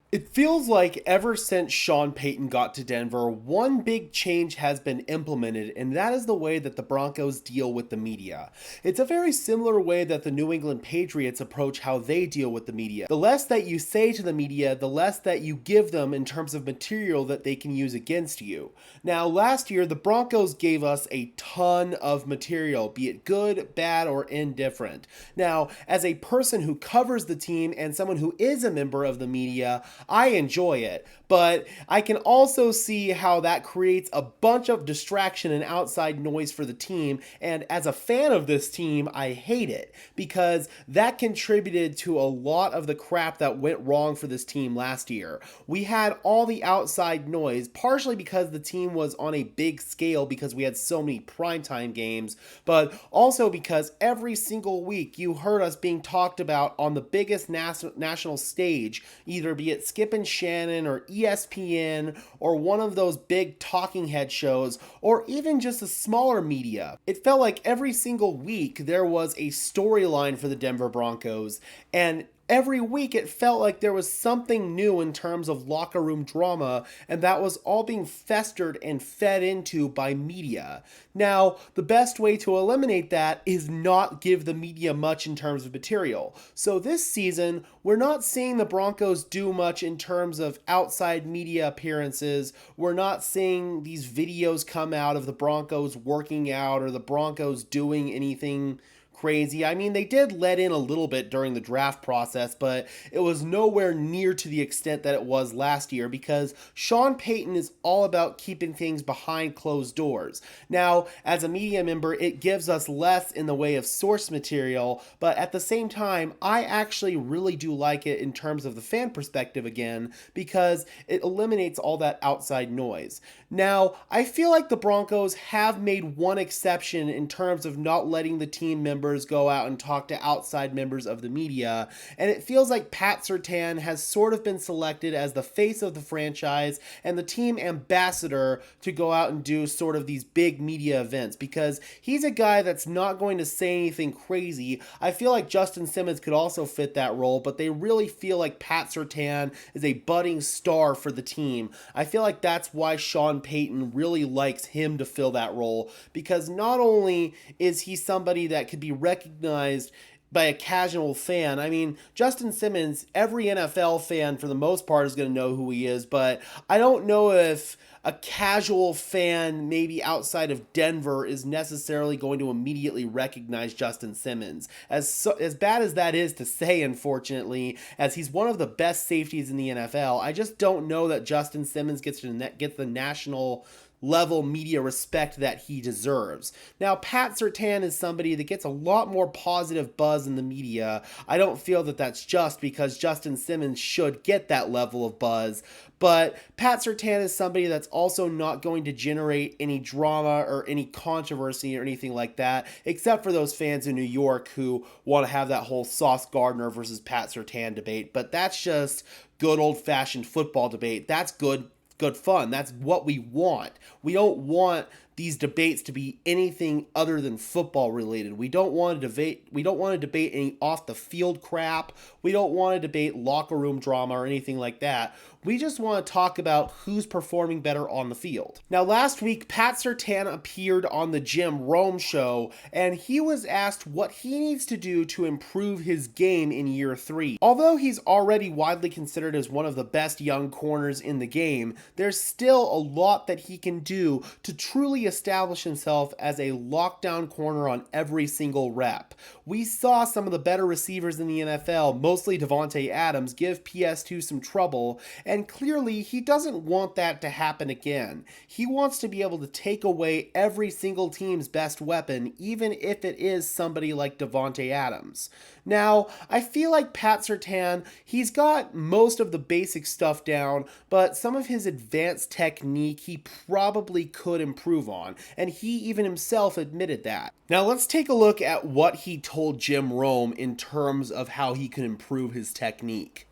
It feels like ever since Sean Payton got to Denver, one big change has been implemented, and that is the way that the Broncos deal with the media. It's a very similar way that the New England Patriots approach how they deal with the media. The less that you say to the media, the less that you give them in terms of material that they can use against you. Now, last year, the Broncos gave us a ton of material, be it good, bad, or indifferent. Now, as a person who covers the team and someone who is a member of the media, I enjoy it, but I can also see how that creates a bunch of distraction and outside noise for the team. And as a fan of this team, I hate it because that contributed to a lot of the crap that went wrong for this team last year. We had all the outside noise, partially because the team was on a big scale because we had so many primetime games, but also because every single week you heard us being talked about on the biggest national stage, either be it Skip and Shannon or ESPN or one of those big talking head shows or even just the smaller media. It felt like every single week there was a storyline for the Denver Broncos, and every week it felt like there was something new in terms of locker room drama, and that was all being festered and fed into by media. Now, the best way to eliminate that is not give the media much in terms of material. So this season, we're not seeing the Broncos do much in terms of outside media appearances. We're not seeing these videos come out of the Broncos working out or the Broncos doing anything crazy. I mean, they did let in a little bit during the draft process, but it was nowhere near to the extent that it was last year because Sean Payton is all about keeping things behind closed doors. Now, as a media member, it gives us less in the way of source material, but at the same time, I actually really do like it in terms of the fan perspective again because it eliminates all that outside noise. Now, I feel like the Broncos have made one exception in terms of not letting the team members go out and talk to outside members of the media, and it feels like Pat Surtain has sort of been selected as the face of the franchise and the team ambassador to go out and do sort of these big media events because he's a guy that's not going to say anything crazy. I feel like Justin Simmons could also fit that role, but they really feel like Pat Surtain is a budding star for the team. I feel like that's why Sean Payton really likes him to fill that role because not only is he somebody that could be recognized by a casual fan. I mean, Justin Simmons, every NFL fan for the most part is going to know who he is, but I don't know if a casual fan, maybe outside of Denver, is necessarily going to immediately recognize Justin Simmons. As bad as that is to say, unfortunately, as he's one of the best safeties in the NFL, I just don't know that Justin Simmons gets the national level media respect that he deserves. Now, Pat Surtain is somebody that gets a lot more positive buzz in the media. I don't feel that that's just because Justin Simmons should get that level of buzz, but Pat Surtain is somebody that's also not going to generate any drama or any controversy or anything like that, except for those fans in New York who want to have that whole Sauce Gardner versus Pat Surtain debate. But that's just good old-fashioned football debate. That's good fun. That's what we want. We don't want these debates to be anything other than football related. We don't want to debate any off the field crap. We don't want to debate locker room drama or anything like that. We just want to talk about who's performing better on the field. Now, last week, Pat Surtain appeared on the Jim Rome show, and he was asked what he needs to do to improve his game in year 3. Although he's already widely considered as one of the best young corners in the game, there's still a lot that he can do to truly establish himself as a lockdown corner on every single rep. We saw some of the better receivers in the NFL, mostly Davante Adams, give PS2 some trouble, and clearly he doesn't want that to happen again. He wants to be able to take away every single team's best weapon, even if it is somebody like Davante Adams. Now, I feel like Pat Surtain, he's got most of the basic stuff down, but some of his advanced technique he probably could improve on, and he even himself admitted that. Now let's take a look at what he told Jim Rome in terms of how he can improve his technique.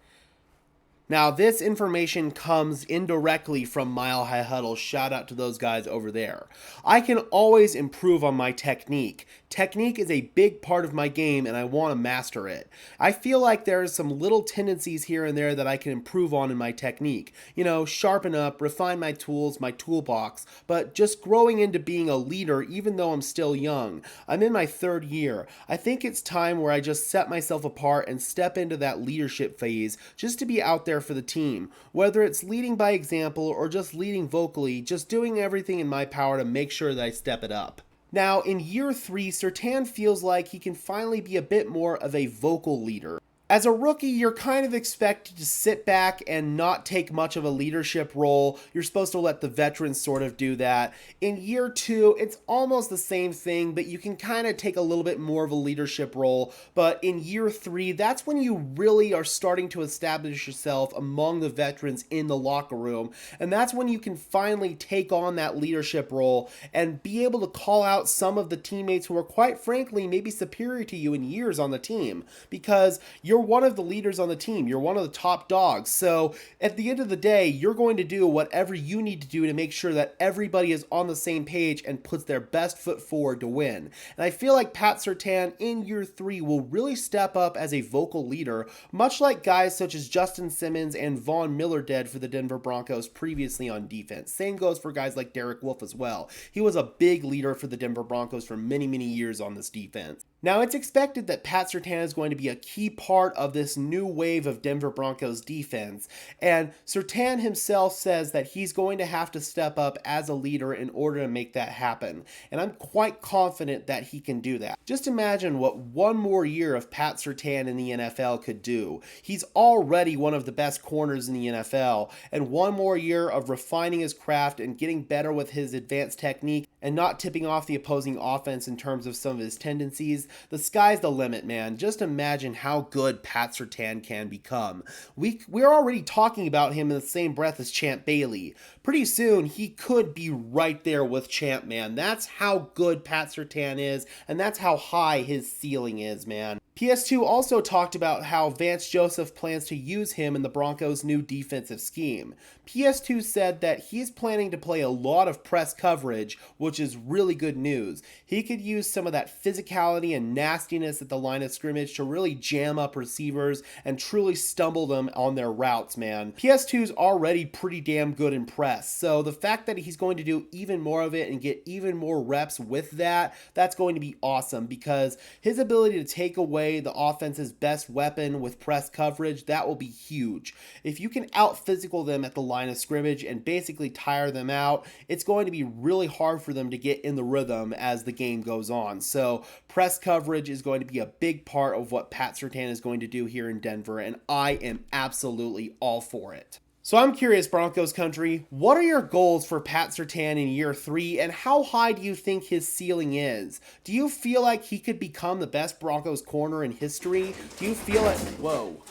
Now, this information comes indirectly from Mile High Huddle. Shout out to those guys over there. I can always improve on my technique. Technique is a big part of my game, and I want to master it. I feel like there's some little tendencies here and there that I can improve on in my technique. You know, sharpen up, refine my tools, my toolbox, but just growing into being a leader, even though I'm still young. I'm in my 3rd year. I think it's time where I just set myself apart and step into that leadership phase just to be out there for the team. Whether it's leading by example or just leading vocally, just doing everything in my power to make sure that I step it up. Now, in year 3, Surtain feels like he can finally be a bit more of a vocal leader. As a rookie, you're kind of expected to sit back and not take much of a leadership role. You're supposed to let the veterans sort of do that. In year 2, it's almost the same thing, but you can kind of take a little bit more of a leadership role. But in year 3, that's when you really are starting to establish yourself among the veterans in the locker room. And that's when you can finally take on that leadership role and be able to call out some of the teammates who are, quite frankly, maybe superior to you in years on the team. Because you're one of the leaders on the team. You're one of the top dogs. So at the end of the day, you're going to do whatever you need to do to make sure that everybody is on the same page and puts their best foot forward to win. And I feel like Pat Surtain in year 3 will really step up as a vocal leader, much like guys such as Justin Simmons and Von Miller did for the Denver Broncos previously on defense. Same goes for guys like Derek Wolfe as well. He was a big leader for the Denver Broncos for many, many years on this defense. Now, it's expected that Pat Surtain is going to be a key part of this new wave of Denver Broncos defense, and Surtain himself says that he's going to have to step up as a leader in order to make that happen, and I'm quite confident that he can do that. Just imagine what one more year of Pat Surtain in the NFL could do. He's already one of the best corners in the NFL, and one more year of refining his craft and getting better with his advanced technique and not tipping off the opposing offense in terms of some of his tendencies. The sky's the limit, man. Just imagine how good Pat Surtain can become. We're already talking about him in the same breath as Champ Bailey. Pretty soon, he could be right there with Champ, man. That's how good Pat Surtain is, and that's how high his ceiling is, man. PS2 also talked about how Vance Joseph plans to use him in the Broncos' new defensive scheme. PS2 said that he's planning to play a lot of press coverage, which is really good news. He could use some of that physicality and nastiness at the line of scrimmage to really jam up receivers and truly stumble them on their routes, man. PS2's already pretty damn good in press, so the fact that he's going to do even more of it and get even more reps with that, that's going to be awesome, because his ability to take away the offense's best weapon with press coverage, that will be huge. If you can out-physical them at the line of scrimmage and basically tire them out, it's going to be really hard for them to get in the rhythm as the game goes on. So press coverage is going to be a big part of what Pat Surtain is going to do here in Denver, and I am absolutely all for it. So I'm curious, Broncos country, what are your goals for Pat Surtain in year 3, and how high do you think his ceiling is? Do you feel like he could become the best Broncos corner in history? Do you feel like... Whoa.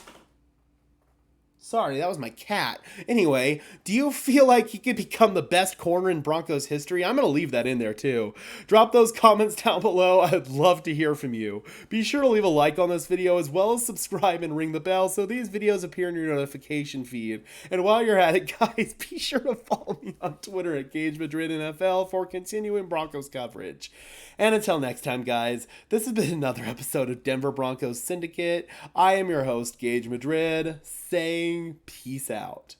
Sorry, that was my cat. Anyway, do you feel like he could become the best corner in Broncos history? I'm going to leave that in there too. Drop those comments down below. I'd love to hear from you. Be sure to leave a like on this video, as well as subscribe and ring the bell so these videos appear in your notification feed. And while you're at it, guys, be sure to follow me on Twitter at GageMadridNFL for continuing Broncos coverage. And until next time, guys, this has been another episode of Denver Broncos Syndicate. I am your host, Gage Madrid, saying peace out.